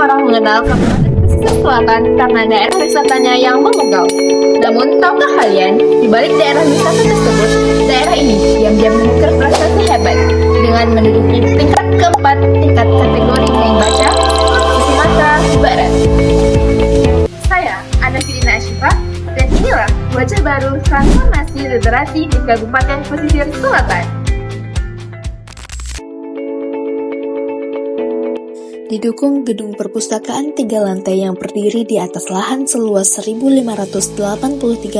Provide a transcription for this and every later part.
orang mengenal Kabupaten Pesisir Selatan karena daerah wisatanya yang memukau. Namun, tahukah kalian, di balik daerah wisata tersebut, daerah ini diam-diam mengukir prestasi hebat dengan menduduki tingkat keempat tingkat kategori membaca di Sumatera Barat. Saya, Ana Firina Ashifa, dan inilah wajah baru transformasi literasi di Kabupaten Pesisir Selatan. Didukung gedung perpustakaan 3 lantai yang berdiri di atas lahan seluas 1.583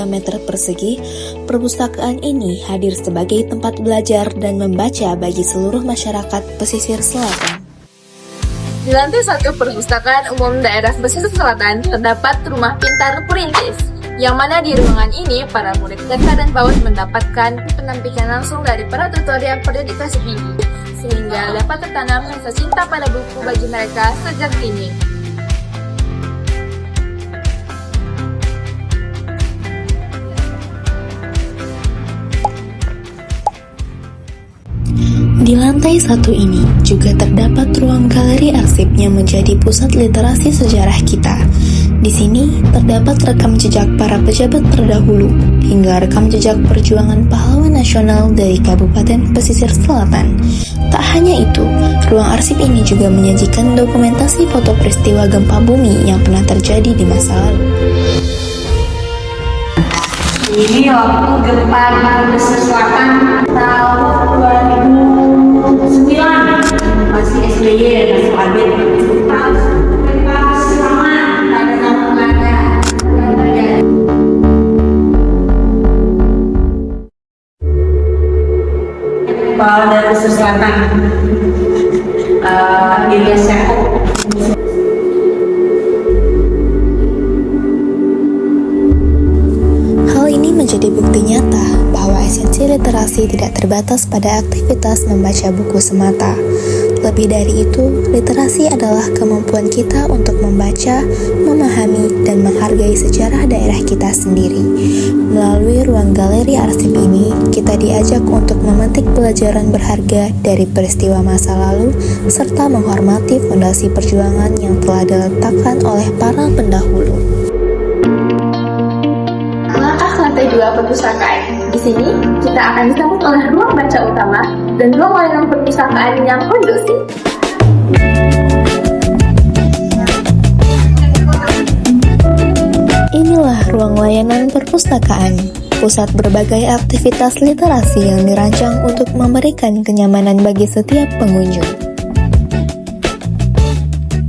meter persegi, perpustakaan ini hadir sebagai tempat belajar dan membaca bagi seluruh masyarakat pesisir selatan. Di lantai 1 perpustakaan umum daerah pesisir selatan terdapat rumah pintar perintis, yang mana di ruangan ini para murid TK dan PAUD mendapatkan pendampingan langsung dari para tutor yang berdedikasi tinggi, sehingga dapat tertanam rasa cinta pada buku bagi mereka sejak dini. Di lantai 1 ini juga terdapat ruang galeri arsip yang menjadi pusat literasi sejarah kita. Di sini terdapat rekam jejak para pejabat terdahulu hingga rekam jejak perjuangan pahlawan nasional dari Kabupaten Pesisir Selatan. Tak hanya itu, ruang arsip ini juga menyajikan dokumentasi foto peristiwa gempa bumi yang pernah terjadi di masa lalu. Ini waktu gempa di Pesisir Selatan tahun 2009, masih SBY dan masih Abid. Kepala dari Pesisir Selatan, Ilyas Yakub. Hal ini menjadi bukti nyata bahwa esensi literasi tidak terbatas pada aktivitas membaca buku semata. Lebih dari itu, literasi adalah kemampuan kita untuk membaca, memahami, dan menghargai sejarah daerah kita sendiri. Melalui ruang galeri arsip ini, kita diajak untuk memetik pelajaran berharga dari peristiwa masa lalu, serta menghormati fondasi perjuangan yang telah diletakkan oleh para pendahulu. Lantai 2 perpustakaan. Di sini, kita akan disambut oleh ruang baca utama dan ruang layanan perpustakaan yang kondusif. Inilah ruang layanan perpustakaan, pusat berbagai aktivitas literasi yang dirancang untuk memberikan kenyamanan bagi setiap pengunjung.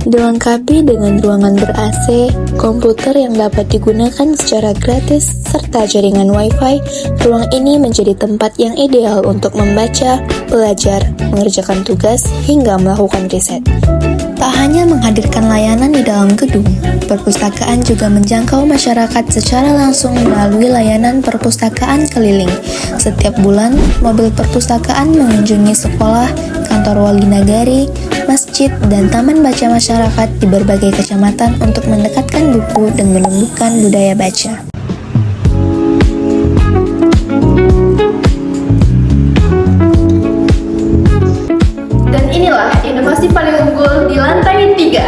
Dilengkapi dengan ruangan ber-AC, komputer yang dapat digunakan secara gratis, serta jaringan Wi-Fi, ruang ini menjadi tempat yang ideal untuk membaca, belajar, mengerjakan tugas, hingga melakukan riset. Tak hanya menghadirkan layanan di dalam gedung, perpustakaan juga menjangkau masyarakat secara langsung melalui layanan perpustakaan keliling. Setiap bulan, mobil perpustakaan mengunjungi sekolah, kantor wali nagari, masjid, dan taman baca masyarakat di berbagai kecamatan untuk mendekatkan buku dan menumbuhkan budaya baca. Dan inilah inovasi paling unggul di lantai 3.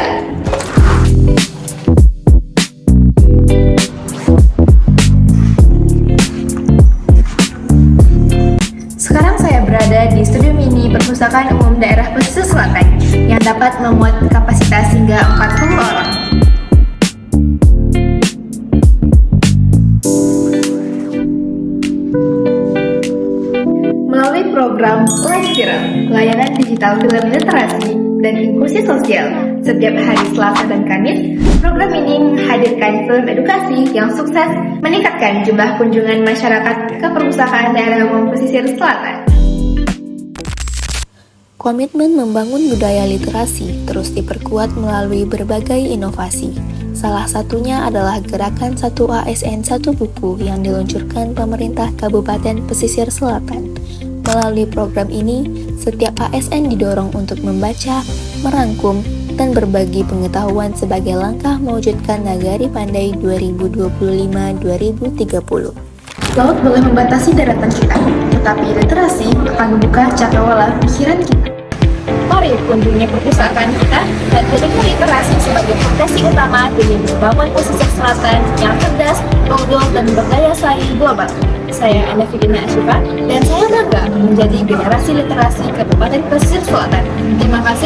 Sekarang saya berada di studio mini Perpustakaan Umum Daerah Pesisir Selatan yang dapat memuat kapasitas hingga 40 orang. Melalui program Live Viral, layanan digital film literasi dan inklusi sosial, setiap hari Selasa dan Kamis, program ini menghadirkan film edukasi yang sukses meningkatkan jumlah kunjungan masyarakat ke perpustakaan daerah umum pesisir selatan. Komitmen membangun budaya literasi terus diperkuat melalui berbagai inovasi. Salah satunya adalah gerakan 1 ASN 1 buku yang diluncurkan pemerintah Kabupaten Pesisir Selatan. Melalui program ini, setiap ASN didorong untuk membaca, merangkum, dan berbagi pengetahuan sebagai langkah mewujudkan Nagari Pandai 2025-2030. Laut boleh membatasi daratan kita, tetapi literasi akan membuka cakrawala pikiran kita. Mari berkunjungnya perpustakaan kita dan jadikan literasi sebagai fondasi utama demi membangun pesisir selatan yang cerdas, unggul, dan berdaya saing global. Saya Ana Asyifa dan saya bangga menjadi generasi literasi Kabupaten Pesisir Selatan. Terima kasih.